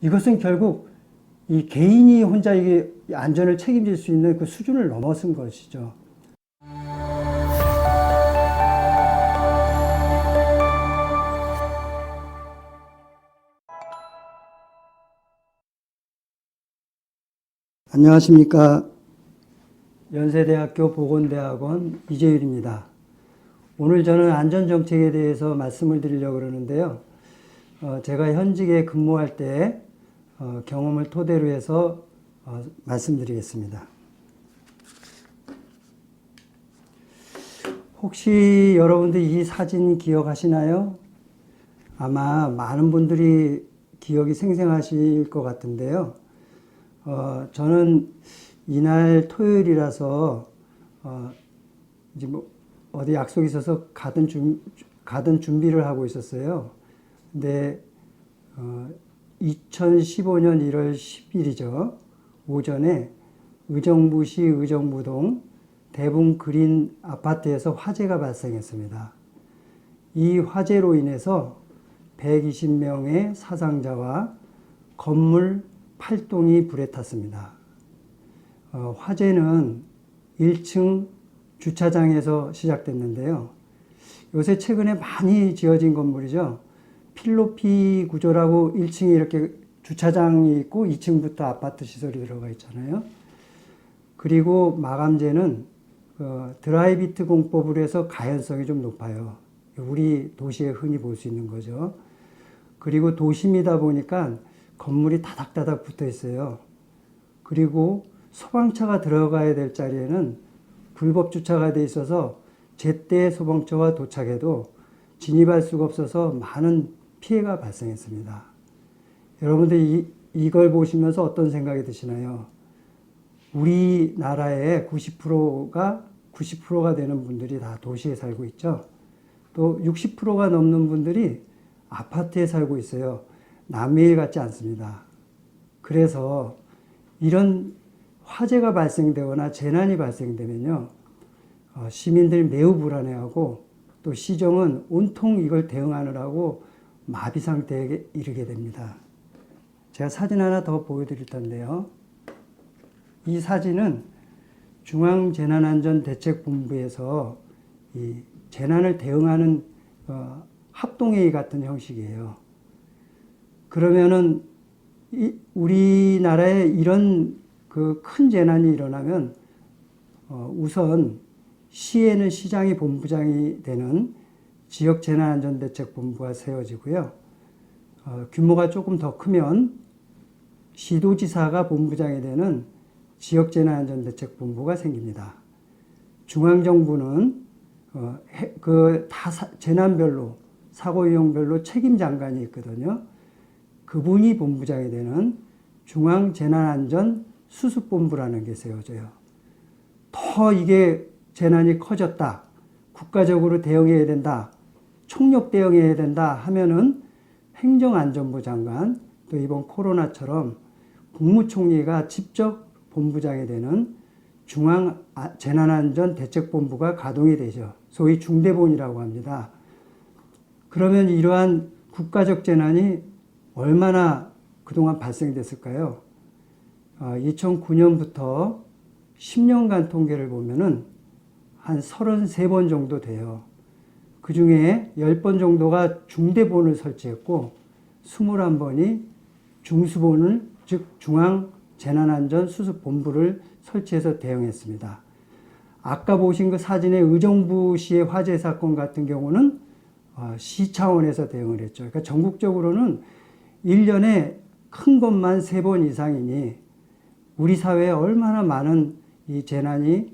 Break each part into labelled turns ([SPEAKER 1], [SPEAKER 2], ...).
[SPEAKER 1] 이것은 결국 이 개인이 혼자 이게 안전을 책임질 수 있는 그 수준을 넘어선 것이죠. 안녕하십니까. 연세대학교 보건대학원 이재율입니다. 오늘 저는 안전정책에 대해서 말씀을 드리려고 그러는데요. 제가 현직에 근무할 때 경험을 토대로 해서 말씀드리겠습니다. 혹시 여러분들 이 사진 기억하시나요? 아마 많은 분들이 기억이 생생하실 것 같은데요. 저는 이날 토요일이라서 이제 뭐 어디 약속이 있어서 가던 준비를 하고 있었어요. 근데 2015년 1월 10일이죠. 오전에 의정부시 의정부동 대분 그린 아파트에서 화재가 발생했습니다. 이 화재로 인해서 120명의 사상자와 건물 8동이 불에 탔습니다. 화재는 1층 주차장에서 시작됐는데요. 요새 최근에 많이 지어진 건물이죠. 필로피 구조라고 1층에 이렇게 주차장이 있고 2층부터 아파트 시설이 들어가 있잖아요. 그리고 마감재는 드라이비트 공법으로 해서 가연성이 좀 높아요. 우리 도시에 흔히 볼 수 있는 거죠. 그리고 도심이다 보니까 건물이 다닥다닥 붙어 있어요. 그리고 소방차가 들어가야 될 자리에는 불법 주차가 돼 있어서 제때 소방차가 도착해도 진입할 수가 없어서 많은 피해가 발생했습니다. 여러분들 이걸 보시면서 어떤 생각이 드시나요? 우리나라의 90%가 되는 분들이 다 도시에 살고 있죠. 또 60%가 넘는 분들이 아파트에 살고 있어요. 남해일 같지 않습니다. 그래서 이런 화재가 발생되거나 재난이 발생되면요, 시민들이 매우 불안해하고 또 시정은 온통 이걸 대응하느라고 마비 상태에 이르게 됩니다. 제가 사진 하나 더 보여드릴 텐데요. 이 사진은 중앙재난안전대책본부에서 이 재난을 대응하는 합동회의 같은 형식이에요. 그러면은 우리나라에 이런 그 큰 재난이 일어나면 우선 시에는 시장이 본부장이 되는 지역재난안전대책본부가 세워지고요. 규모가 조금 더 크면 시도지사가 본부장이 되는 지역재난안전대책본부가 생깁니다. 중앙정부는 재난별로 사고 유형별로 책임 장관이 있거든요. 그분이 본부장이 되는 중앙재난안전수습본부라는 게 세워져요. 더 이게 재난이 커졌다, 국가적으로 대응해야 된다, 총력 대응해야 된다 하면은 행정안전부 장관, 또 이번 코로나처럼 국무총리가 직접 본부장이 되는 중앙재난안전대책본부가 가동이 되죠. 소위 중대본이라고 합니다. 그러면 이러한 국가적 재난이 얼마나 그동안 발생됐을까요? 2009년부터 10년간 통계를 보면은 한 33번 정도 돼요. 그 중에 10번 정도가 중대본을 설치했고 21번이 중수본을, 즉 중앙재난안전수습본부를 설치해서 대응했습니다. 아까 보신 그 사진의 의정부시의 화재 사건 같은 경우는 시 차원에서 대응을 했죠. 그러니까 전국적으로는 1년에 큰 것만 3번 이상이니 우리 사회에 얼마나 많은 이 재난이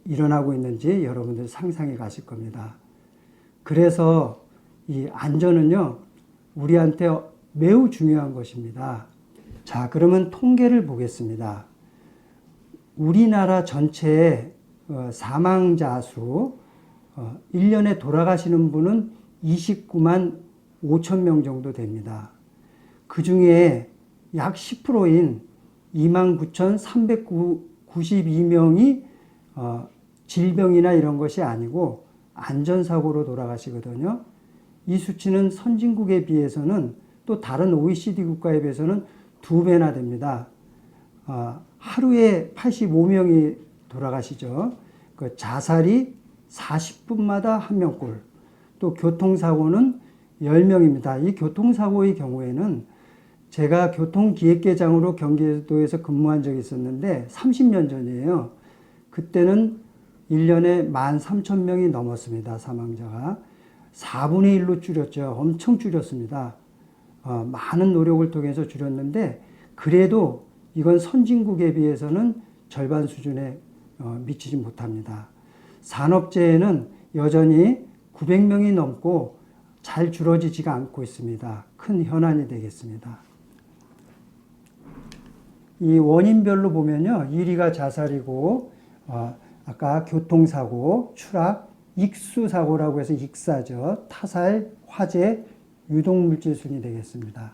[SPEAKER 1] 일어나고 있는지 여러분들 상상해 가실 겁니다. 그래서 이 안전은요, 우리한테 매우 중요한 것입니다. 자, 그러면 통계를 보겠습니다. 우리나라 전체의 사망자 수, 1년에 돌아가시는 분은 29만 5천 명 정도 됩니다. 그 중에 약 10%인 29,392명이 질병이나 이런 것이 아니고 안전사고로 돌아가시거든요. 이 수치는 선진국에 비해서는 또 다른 OECD 국가에 비해서는 2배나 됩니다. 하루에 85명이 돌아가시죠. 그 자살이 40분마다 1명꼴, 또 교통사고는 10명입니다. 이 교통사고의 경우에는 제가 교통기획계장으로 경기도에서 근무한 적이 있었는데 30년 전이에요. 그때는 1년에 13,000명이 넘었습니다. 사망자가. 4분의 1로 줄였죠. 엄청 줄였습니다. 많은 노력을 통해서 줄였는데 그래도 이건 선진국에 비해서는 절반 수준에 미치지 못합니다. 산업재해는 여전히 900명이 넘고 잘 줄어지지가 않고 있습니다. 큰 현안이 되겠습니다. 이 원인별로 보면요. 1위가 자살이고 아까 교통사고, 추락, 익수사고라고 해서 익사죠. 타살, 화재, 유독물질 순이 되겠습니다.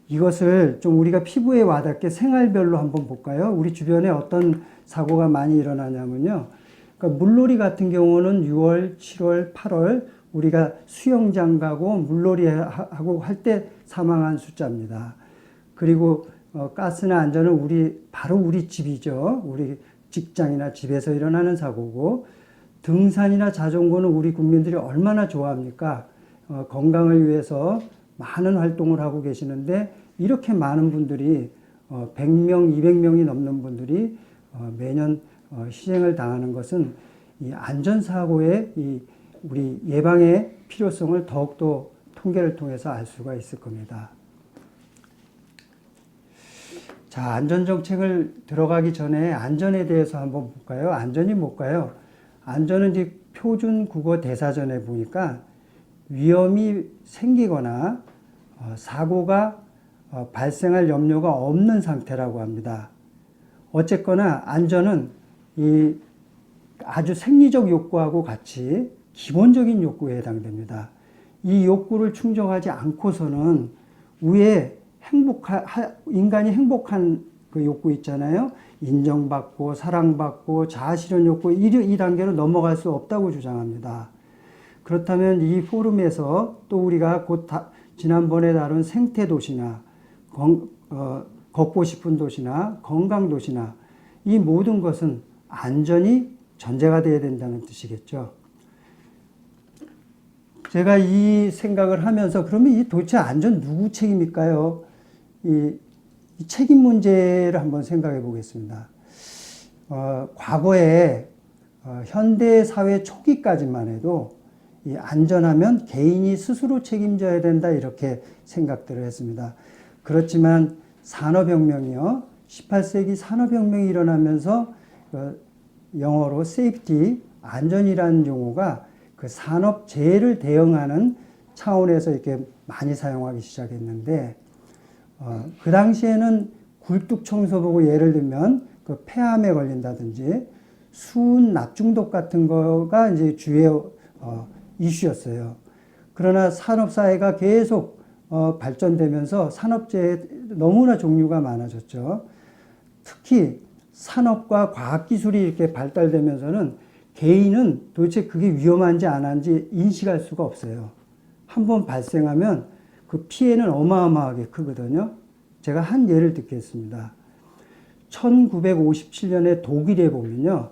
[SPEAKER 1] 이것을 좀 우리가 피부에 와닿게 생활별로 한번 볼까요? 우리 주변에 어떤 사고가 많이 일어나냐면요. 그러니까 물놀이 같은 경우는 6월, 7월, 8월 우리가 수영장 가고 물놀이 하고 할 때 사망한 숫자입니다. 그리고 가스나 안전은 바로 우리 집이죠. 우리 직장이나 집에서 일어나는 사고고, 등산이나 자전거는 우리 국민들이 얼마나 좋아합니까? 건강을 위해서 많은 활동을 하고 계시는데 이렇게 많은 분들이 100명, 200명이 넘는 분들이 매년 희생을 당하는 것은 이 안전사고의 우리 예방의 필요성을 더욱더 통계를 통해서 알 수가 있을 겁니다. 자, 안전정책을 들어가기 전에 안전에 대해서 한번 볼까요? 안전이 뭘까요? 안전은 이제 표준 국어 대사전에 보니까 위험이 생기거나 사고가 발생할 염려가 없는 상태라고 합니다. 어쨌거나 안전은 이 아주 생리적 욕구하고 같이 기본적인 욕구에 해당됩니다. 이 욕구를 충족하지 않고서는 위에 인간이 행복한 그 욕구 있잖아요. 인정받고 사랑받고 자아실현 욕구 이 단계로 넘어갈 수 없다고 주장합니다. 그렇다면 이 포럼에서 또 우리가 지난번에 다룬 생태도시나 걷고 싶은 도시나 건강도시나 이 모든 것은 안전이 전제가 되어야 된다는 뜻이겠죠. 제가 이 생각을 하면서 그러면 이 도대체 안전 누구 책임일까요? 이 책임 문제를 한번 생각해 보겠습니다. 과거에 현대 사회 초기까지만 해도 이 안전하면 개인이 스스로 책임져야 된다 이렇게 생각들을 했습니다. 그렇지만 산업혁명이요. 18세기 산업혁명이 일어나면서 영어로 safety, 안전이라는 용어가 그 산업재해를 대응하는 차원에서 이렇게 많이 사용하기 시작했는데 그 당시에는 굴뚝 청소 보고 예를 들면 그 폐암에 걸린다든지 수은 납중독 같은 거가 이제 주요 이슈였어요. 그러나 산업사회가 계속 발전되면서 산업재해 너무나 종류가 많아졌죠. 특히 산업과 과학기술이 이렇게 발달되면서는 개인은 도대체 그게 위험한지 안 한지 인식할 수가 없어요. 한번 발생하면 그 피해는 어마어마하게 크거든요. 제가 한 예를 듣겠습니다. 1957년에 독일에 보면요.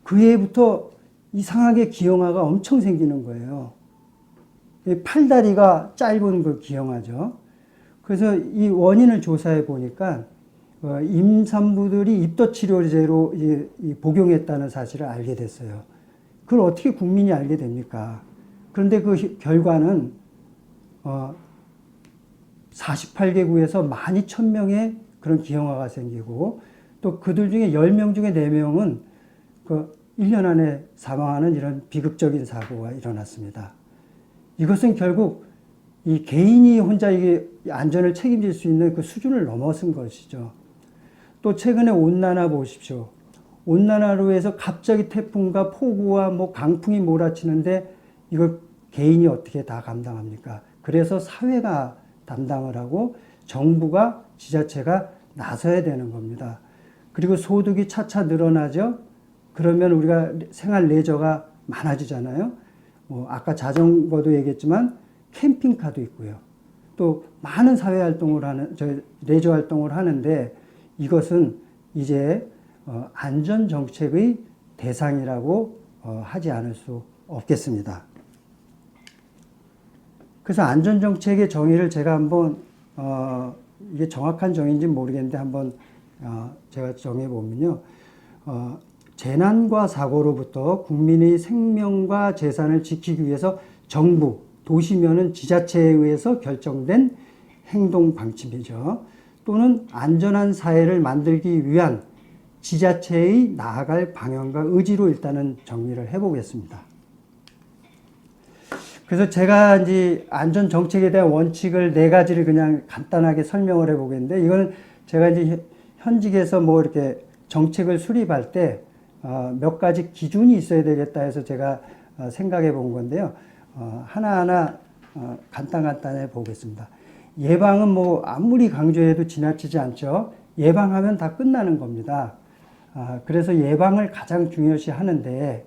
[SPEAKER 1] 그 해부터 이상하게 기형아가 엄청 생기는 거예요. 팔다리가 짧은 그 기형아죠. 그래서 이 원인을 조사해 보니까 임산부들이 입덧치료제로 복용했다는 사실을 알게 됐어요. 그걸 어떻게 국민이 알게 됩니까? 그런데 그 결과는 48개국에서 12,000명의 그런 기형아가 생기고 또 그들 중에 10명 중에 4명은 그 1년 안에 사망하는 이런 비극적인 사고가 일어났습니다. 이것은 결국 이 개인이 혼자 이게 안전을 책임질 수 있는 그 수준을 넘어선 것이죠. 또 최근에 온난화 보십시오. 온난화로 해서 갑자기 태풍과 폭우와 뭐 강풍이 몰아치는데 이걸 개인이 어떻게 다 감당합니까? 그래서 사회가 담당을 하고 정부가 지자체가 나서야 되는 겁니다. 그리고 소득이 차차 늘어나죠. 그러면 우리가 생활 레저가 많아지잖아요. 아까 자전거도 얘기했지만 캠핑카도 있고요. 또 많은 사회 활동을 레저 활동을 하는데 이것은 이제 안전 정책의 대상이라고 하지 않을 수 없겠습니다. 그래서 안전 정책의 정의를 제가 한번 이게 정확한 정의인지 모르겠는데 한번 제가 정해 보면요. 재난과 사고로부터 국민의 생명과 재산을 지키기 위해서 정부, 도시면은 지자체에 의해서 결정된 행동 방침이죠. 또는 안전한 사회를 만들기 위한 지자체의 나아갈 방향과 의지로 일단은 정리를 해보겠습니다. 그래서 제가 이제 안전 정책에 대한 원칙을 4가지를 그냥 간단하게 설명을 해보겠는데, 이거는 제가 이제 현직에서 뭐 이렇게 정책을 수립할 때 몇 가지 기준이 있어야 되겠다 해서 제가 생각해 본 건데요. 하나하나 간단해 보겠습니다. 예방은 뭐 아무리 강조해도 지나치지 않죠. 예방하면 다 끝나는 겁니다. 그래서 예방을 가장 중요시 하는데,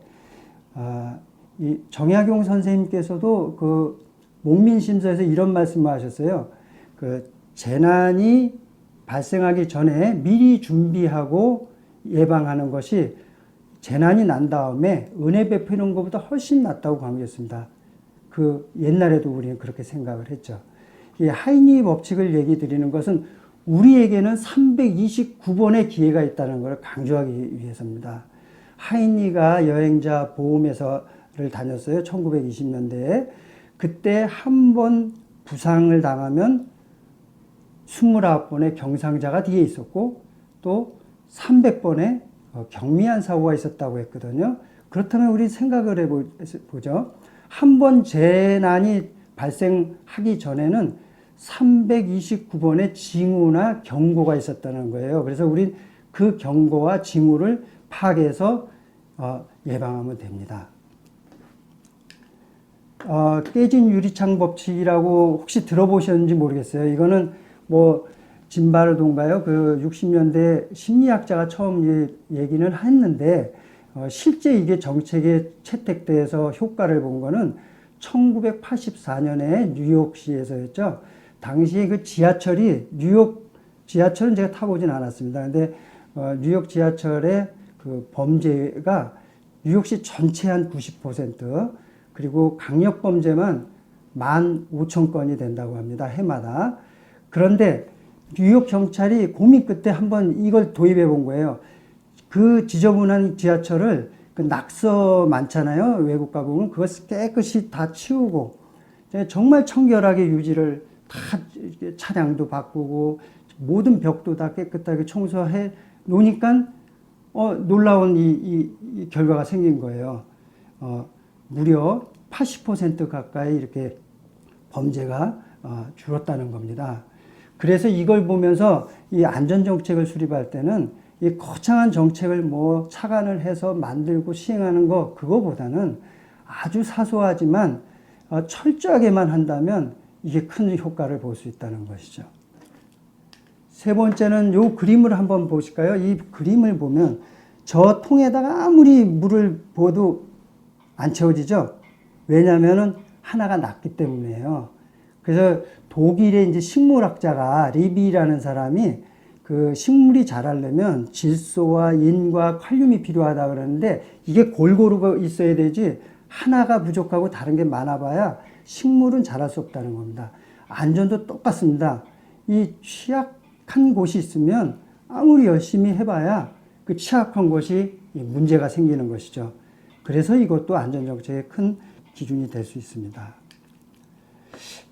[SPEAKER 1] 이 정약용 선생님께서도 그 목민심서에서 이런 말씀을 하셨어요. 그 재난이 발생하기 전에 미리 준비하고 예방하는 것이 재난이 난 다음에 은혜 베푸는 것보다 훨씬 낫다고 강조했습니다. 그 옛날에도 우리는 그렇게 생각을 했죠. 이 하이니 법칙을 얘기 드리는 것은 우리에게는 329번의 기회가 있다는 걸 강조하기 위해서입니다. 하이니가 여행자 보험회사를 다녔어요. 1920년대에. 그때 한 번 부상을 당하면 29번의 경상자가 뒤에 있었고 또 300번의 경미한 사고가 있었다고 했거든요. 그렇다면 우리 생각을 해보죠. 한 번 재난이 발생하기 전에는 329번의 징후나 경고가 있었다는 거예요. 그래서 우린 그 경고와 징후를 파악해서 예방하면 됩니다. 깨진 유리창 법칙이라고 혹시 들어보셨는지 모르겠어요. 이거는 뭐 짐바르도인가요? 그 60년대 심리학자가 처음 얘기는 했는데 실제 이게 정책에 채택돼서 효과를 본 거는 1984년에 뉴욕시에서였죠. 당시에 그 지하철이 뉴욕 지하철은 제가 타보진 않았습니다. 근데 뉴욕 지하철의 그 범죄가 뉴욕시 전체 한 90%, 그리고 강력 범죄만 15,000건이 된다고 합니다. 해마다. 그런데 뉴욕 경찰이 고민 끝에 한번 이걸 도입해 본 거예요. 그 지저분한 지하철을 그 낙서 많잖아요. 외국 가보면 그것을 깨끗이 다 치우고 정말 청결하게 유지를 다 차량도 바꾸고 모든 벽도 다 깨끗하게 청소해 놓으니까 놀라운 이 결과가 생긴 거예요. 무려 80% 가까이 이렇게 범죄가 줄었다는 겁니다. 그래서 이걸 보면서 이 안전정책을 수립할 때는 이 거창한 정책을 뭐 착안을 해서 만들고 시행하는 거, 그거보다는 아주 사소하지만 철저하게만 한다면 이게 큰 효과를 볼 수 있다는 것이죠. 세 번째는 이 그림을 한번 보실까요? 이 그림을 보면 저 통에다가 아무리 물을 부어도 안 채워지죠? 왜냐면은 하나가 낮기 때문이에요. 그래서 독일의 이제 식물학자가 리비라는 사람이 그 식물이 자라려면 질소와 인과 칼륨이 필요하다 그러는데 이게 골고루 있어야 되지 하나가 부족하고 다른 게 많아봐야 식물은 자랄 수 없다는 겁니다. 안전도 똑같습니다. 이 취약한 곳이 있으면 아무리 열심히 해봐야 그 취약한 곳이 문제가 생기는 것이죠. 그래서 이것도 안전정책의 큰 기준이 될 수 있습니다.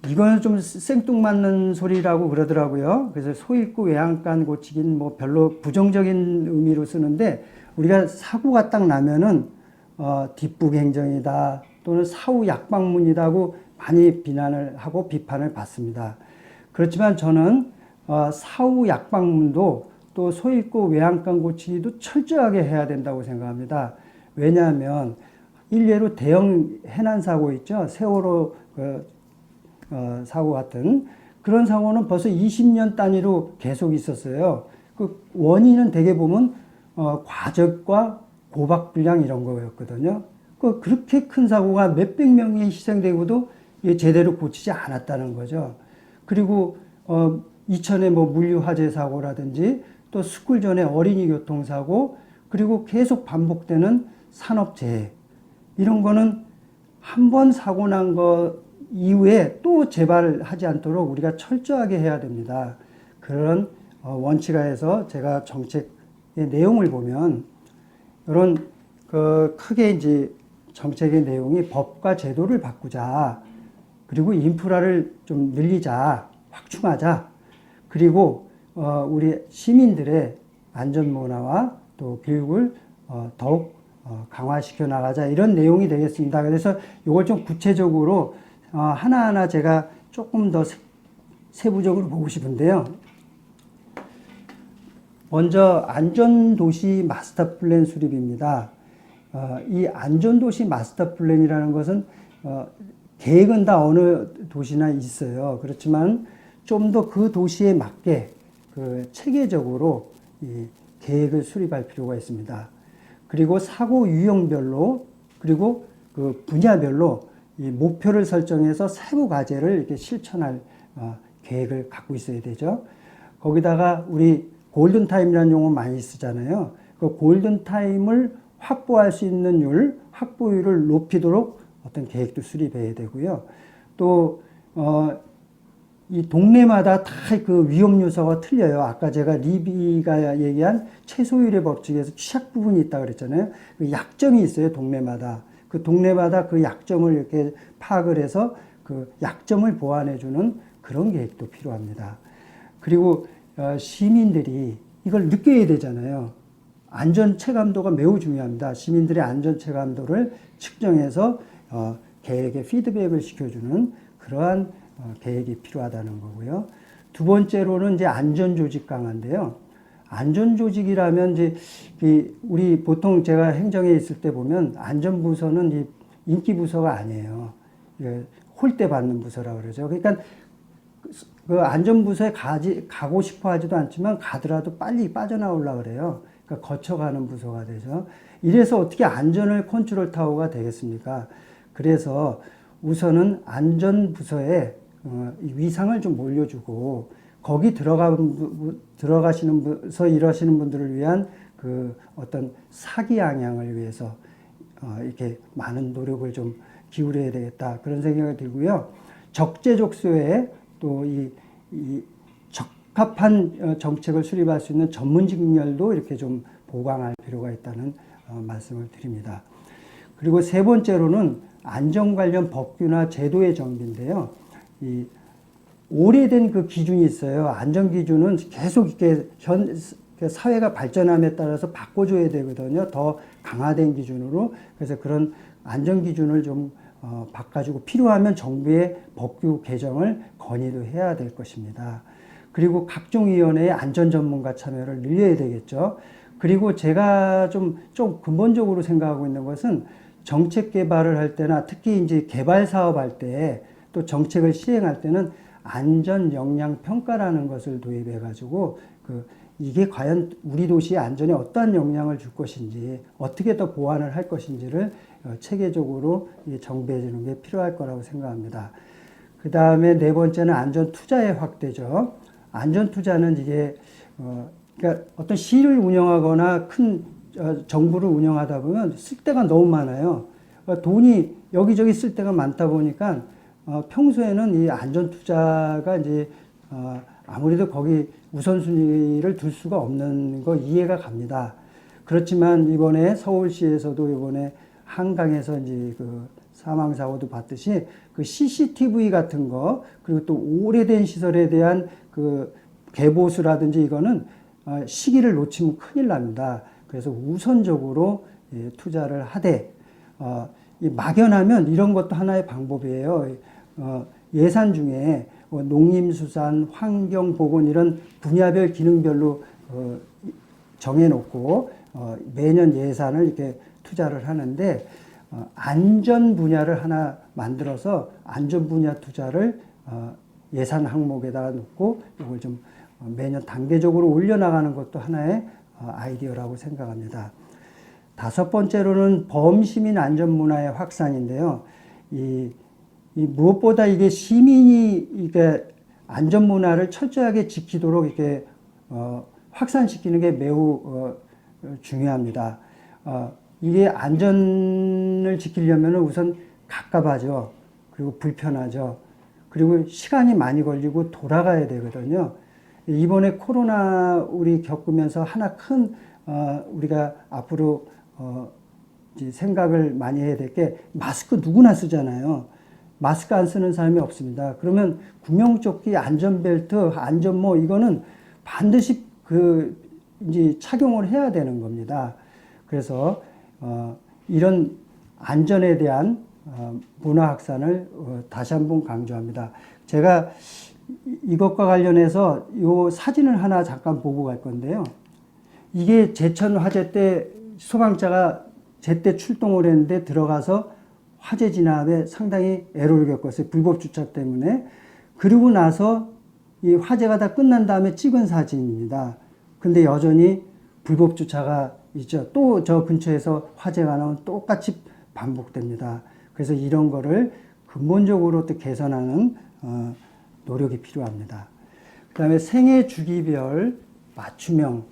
[SPEAKER 1] 이거는 좀 생뚱맞는 소리라고 그러더라고요. 그래서 소잃고 외양간 고치긴 뭐 별로 부정적인 의미로 쓰는데 우리가 사고가 딱 나면은 뒷북 행정이다 또는 사후 약방문이다고 많이 비난을 하고 비판을 받습니다. 그렇지만 저는 사후 약방문도 또 소잃고 외양간 고치기도 철저하게 해야 된다고 생각합니다. 왜냐하면 일례로 대형 해난 사고 있죠. 세월호 사고 같은 그런 사고는 벌써 20년 단위로 계속 있었어요. 그 원인은 대개 보면 과적과 고박 불량 이런 거였거든요. 그렇게 큰 사고가 몇백 명이 희생되고도 제대로 고치지 않았다는 거죠. 그리고 이천에 뭐 물류 화재 사고라든지 또 스쿨 전에 어린이 교통사고, 그리고 계속 반복되는 산업재해, 이런 거는 한 번 사고 난 거 이후에 또 재발하지 않도록 우리가 철저하게 해야 됩니다. 그런 원칙하에서 제가 정책의 내용을 보면 이런 크게 이제 정책의 내용이 법과 제도를 바꾸자, 그리고 인프라를 좀 늘리자, 확충하자, 그리고 우리 시민들의 안전 문화와 또 교육을 더욱 강화시켜 나가자, 이런 내용이 되겠습니다. 그래서 이걸 좀 구체적으로 하나하나 제가 조금 더 세부적으로 보고 싶은데요. 먼저 안전도시 마스터 플랜 수립입니다. 이 안전도시 마스터 플랜이라는 것은 계획은 다 어느 도시나 있어요. 그렇지만 좀 더 그 도시에 맞게 체계적으로 이 계획을 수립할 필요가 있습니다. 그리고 사고 유형별로, 그리고 그 분야별로 이 목표를 설정해서 세부 과제를 이렇게 실천할 계획을 갖고 있어야 되죠. 거기다가 우리 골든타임이라는 용어 많이 쓰잖아요. 그 골든타임을 확보할 수 있는 확보율을 높이도록 어떤 계획도 수립해야 되고요. 또, 이 동네마다 다 그 위험 요소가 틀려요. 아까 제가 리비가 얘기한 최소율의 법칙에서 취약 부분이 있다고 그랬잖아요. 그 약점이 있어요, 동네마다. 그 동네마다 그 약점을 이렇게 파악을 해서 그 약점을 보완해주는 그런 계획도 필요합니다. 그리고 시민들이 이걸 느껴야 되잖아요. 안전 체감도가 매우 중요합니다. 시민들의 안전 체감도를 측정해서 계획에 피드백을 시켜주는 그러한 계획이 필요하다는 거고요. 두 번째로는 이제 안전조직 강화인데요. 안전조직이라면 이제 우리 보통 제가 행정에 있을 때 보면 안전부서는 인기 부서가 아니에요. 홀대 받는 부서라고 그러죠. 그러니까 그 안전부서에 가고 싶어 하지도 않지만 가더라도 빨리 빠져나오려고 그래요. 그러니까 거쳐가는 부서가 되죠. 이래서 어떻게 안전을 컨트롤 타워가 되겠습니까? 그래서 우선은 안전부서에 위상을 좀 올려주고, 거기 들어가시는 부서 일하시는 분들을 위한 그 어떤 사기 양양을 위해서 이렇게 많은 노력을 좀 기울여야 되겠다, 그런 생각이 들고요. 적재적소에 또 이 적합한 정책을 수립할 수 있는 전문 직렬도 이렇게 좀 보강할 필요가 있다는 말씀을 드립니다. 그리고 세 번째로는 안전 관련 법규나 제도의 정비인데요. 이 오래된 그 기준이 있어요. 안전 기준은 계속 이렇게 사회가 발전함에 따라서 바꿔줘야 되거든요. 더 강화된 기준으로. 그래서 그런 안전 기준을 좀 바꿔주고, 필요하면 정부의 법규 개정을 건의도 해야 될 것입니다. 그리고 각종 위원회의 안전 전문가 참여를 늘려야 되겠죠. 그리고 제가 좀 근본적으로 생각하고 있는 것은 정책 개발을 할 때나 특히 이제 개발 사업할 때 또 정책을 시행할 때는 안전 역량 평가라는 것을 도입해 가지고 이게 과연 우리 도시의 안전에 어떠한 영향을 줄 것인지, 어떻게 더 보완을 할 것인지를 체계적으로 정비해 주는 게 필요할 거라고 생각합니다. 그 다음에 네 번째는 안전 투자의 확대죠. 안전 투자는 이게 그러니까 어떤 시를 운영하거나 큰 정부를 운영하다 보면 쓸 데가 너무 많아요. 돈이 여기저기 쓸 데가 많다 보니까 평소에는 이 안전 투자가 이제 아무래도 거기 우선순위를 둘 수가 없는 거 이해가 갑니다. 그렇지만 이번에 서울시에서도 이번에 한강에서 이제 그 사망사고도 봤듯이 그 CCTV 같은 거, 그리고 또 오래된 시설에 대한 그 개보수라든지 이거는 시기를 놓치면 큰일 납니다. 그래서 우선적으로 투자를 하되, 막연하면 이런 것도 하나의 방법이에요. 예산 중에 농림수산, 환경보건 이런 분야별 기능별로 정해놓고 매년 예산을 이렇게 투자를 하는데, 안전 분야를 하나 만들어서 안전 분야 투자를 예산 항목에다가 놓고 이걸 좀 매년 단계적으로 올려나가는 것도 하나의 아이디어라고 생각합니다. 다섯 번째로는 범시민 안전 문화의 확산인데요. 무엇보다 이게 시민이 이게 안전 문화를 철저하게 지키도록 이렇게 확산시키는 게 매우 중요합니다. 이게 안전을 지키려면 우선 갑갑하죠. 그리고 불편하죠. 그리고 시간이 많이 걸리고 돌아가야 되거든요. 이번에 코로나 우리 겪으면서 하나 큰 우리가 앞으로 이제 생각을 많이 해야 될 게 마스크 누구나 쓰잖아요. 마스크 안 쓰는 사람이 없습니다. 그러면 구명조끼, 안전벨트, 안전모 이거는 반드시 이제 착용을 해야 되는 겁니다. 그래서 이런 안전에 대한 문화 확산을 다시 한번 강조합니다. 제가 이것과 관련해서 이 사진을 하나 잠깐 보고 갈 건데요. 이게 제천 화재 때 소방차가 제때 출동을 했는데 들어가서 화재 진압에 상당히 애로를 겪었어요. 불법 주차 때문에. 그리고 나서 이 화재가 다 끝난 다음에 찍은 사진입니다. 근데 여전히 불법 주차가 있죠. 또 저 근처에서 화재가 나면 똑같이 반복됩니다. 그래서 이런 거를 근본적으로 또 개선하는 노력이 필요합니다. 그 다음에 생애 주기별 맞춤형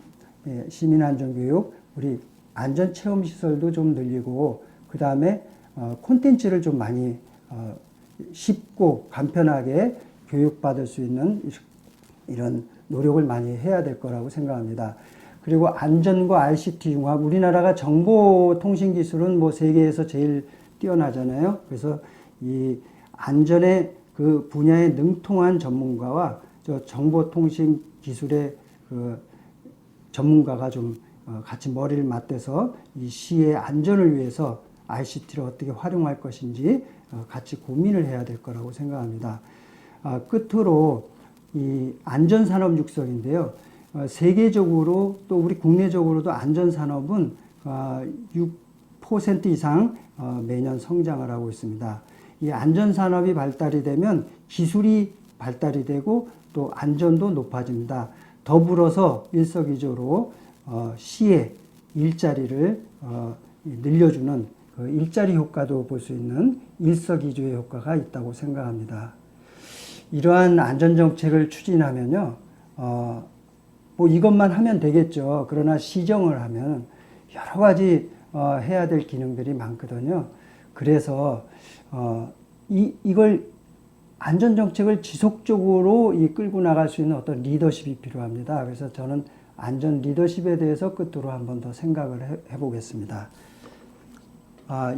[SPEAKER 1] 시민안전교육, 우리 안전체험시설도 좀 늘리고, 그 다음에 콘텐츠를 좀 많이 쉽고 간편하게 교육받을 수 있는 이런 노력을 많이 해야 될 거라고 생각합니다. 그리고 안전과 ICT 융합, 우리나라가 정보통신기술은 뭐 세계에서 제일 뛰어나잖아요. 그래서 이 안전의 그 분야에 능통한 전문가와 저 정보통신 기술의 그 전문가가 좀 같이 머리를 맞대서 이 시의 안전을 위해서 ICT를 어떻게 활용할 것인지 같이 고민을 해야 될 거라고 생각합니다. 끝으로 이 안전산업 육성인데요. 세계적으로 또 우리 국내적으로도 안전산업은 6% 이상 매년 성장을 하고 있습니다. 이 안전산업이 발달이 되면 기술이 발달이 되고 또 안전도 높아집니다. 더불어서 일석이조로 시의 일자리를 늘려주는 그 일자리 효과도 볼 수 있는 일석이조의 효과가 있다고 생각합니다. 이러한 안전정책을 추진하면요, 뭐 이것만 하면 되겠죠. 그러나 시정을 하면 여러 가지 해야 될 기능들이 많거든요. 그래서 이걸 안전정책을 지속적으로 끌고 나갈 수 있는 어떤 리더십이 필요합니다. 그래서 저는 안전 리더십에 대해서 끝으로 한 번 더 생각을 해보겠습니다.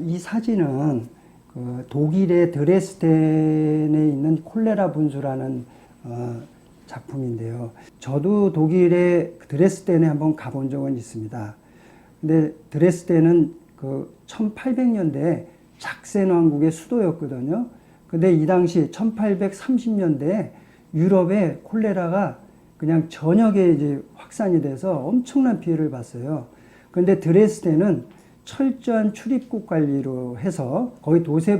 [SPEAKER 1] 이 사진은 그 독일의 드레스덴에 있는 콜레라 분수라는 작품인데요. 저도 독일의 드레스덴에 한번 가본 적은 있습니다. 근데 드레스덴은 그 1800년대 작센 왕국의 수도였거든요. 근데 이 당시 1830년대에 유럽에 콜레라가 그냥 전역에 이제 확산이 돼서 엄청난 피해를 봤어요. 그런데 드레스덴은 철저한 출입국 관리로 해서 거의 도시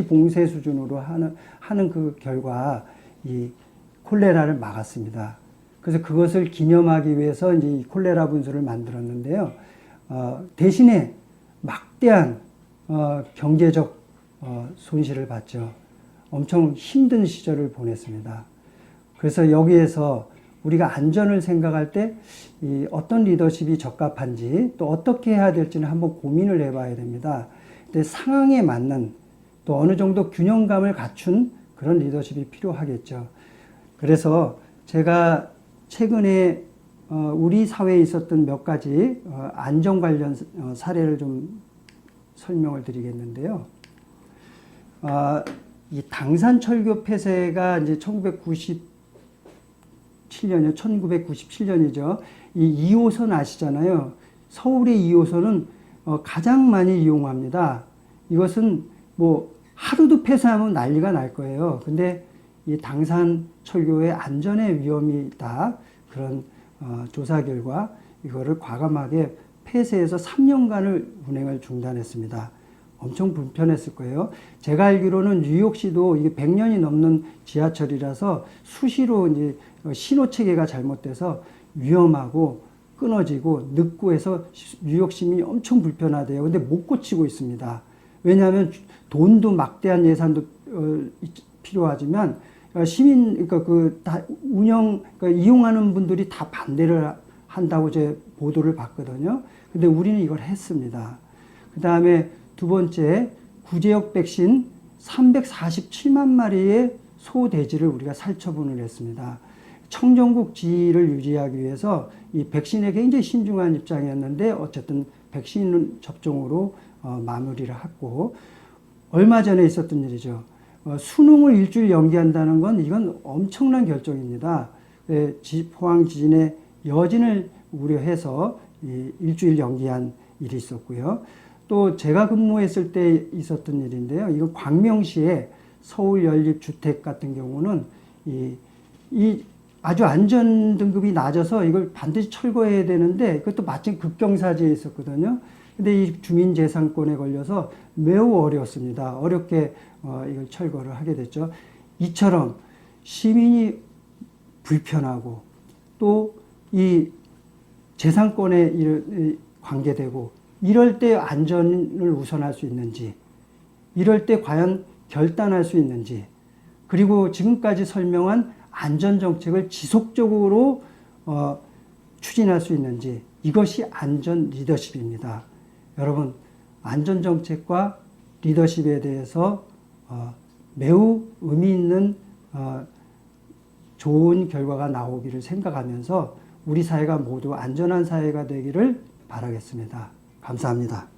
[SPEAKER 1] 봉쇄 수준으로 하는 그 결과 이 콜레라를 막았습니다. 그래서 그것을 기념하기 위해서 이제 이 콜레라 분수를 만들었는데요. 대신에 막대한 경제적 손실을 봤죠. 엄청 힘든 시절을 보냈습니다. 그래서 여기에서 우리가 안전을 생각할 때 이 어떤 리더십이 적합한지 또 어떻게 해야 될지는 한번 고민을 해봐야 됩니다. 근데 상황에 맞는 또 어느 정도 균형감을 갖춘 그런 리더십이 필요하겠죠. 그래서 제가 최근에 우리 사회에 있었던 몇 가지 안전 관련 사례를 좀 설명을 드리겠는데요. 이 당산철교 폐쇄가 이제 1997년이죠. 이 2호선 아시잖아요. 서울의 2호선은 가장 많이 이용합니다. 이것은 뭐 하루도 폐쇄하면 난리가 날 거예요. 근데 이 당산철교의 안전에 위험이 있다. 그런 조사 결과 이거를 과감하게 폐쇄해서 3년간을 운행을 중단했습니다. 엄청 불편했을 거예요. 제가 알기로는 뉴욕시도 이게 100년이 넘는 지하철이라서 수시로 이제 신호 체계가 잘못돼서 위험하고 끊어지고 늦고 해서 뉴욕 시민이 엄청 불편하대요. 근데 못 고치고 있습니다. 왜냐하면 돈도 막대한 예산도 필요하지만 시민 그러니까 다 그러니까 이용하는 분들이 다 반대를 한다고 제 보도를 봤거든요. 근데 우리는 이걸 했습니다. 그 다음에 두 번째, 구제역 백신 347만 마리의 소돼지를 우리가 살처분을 했습니다. 청정국 지위를 유지하기 위해서 이 백신에 굉장히 신중한 입장이었는데 어쨌든 백신 접종으로 마무리를 했고, 얼마 전에 있었던 일이죠. 수능을 일주일 연기한다는 건 이건 엄청난 결정입니다. 포항 지진의 여진을 우려해서 일주일 연기한 일이 있었고요. 또 제가 근무했을 때 있었던 일인데요. 이건 광명시의 서울 연립주택 같은 경우는 이 아주 안전 등급이 낮아서 이걸 반드시 철거해야 되는데 그것도 마침 급경사지에 있었거든요. 근데 이 주민재산권에 걸려서 매우 어려웠습니다. 어렵게 이걸 철거를 하게 됐죠. 이처럼 시민이 불편하고 또 이 재산권에 관계되고 이럴 때 안전을 우선할 수 있는지, 이럴 때 과연 결단할 수 있는지, 그리고 지금까지 설명한 안전정책을 지속적으로 추진할 수 있는지, 이것이 안전 리더십입니다. 여러분, 안전정책과 리더십에 대해서 매우 의미 있는 좋은 결과가 나오기를 생각하면서 우리 사회가 모두 안전한 사회가 되기를 바라겠습니다. 감사합니다.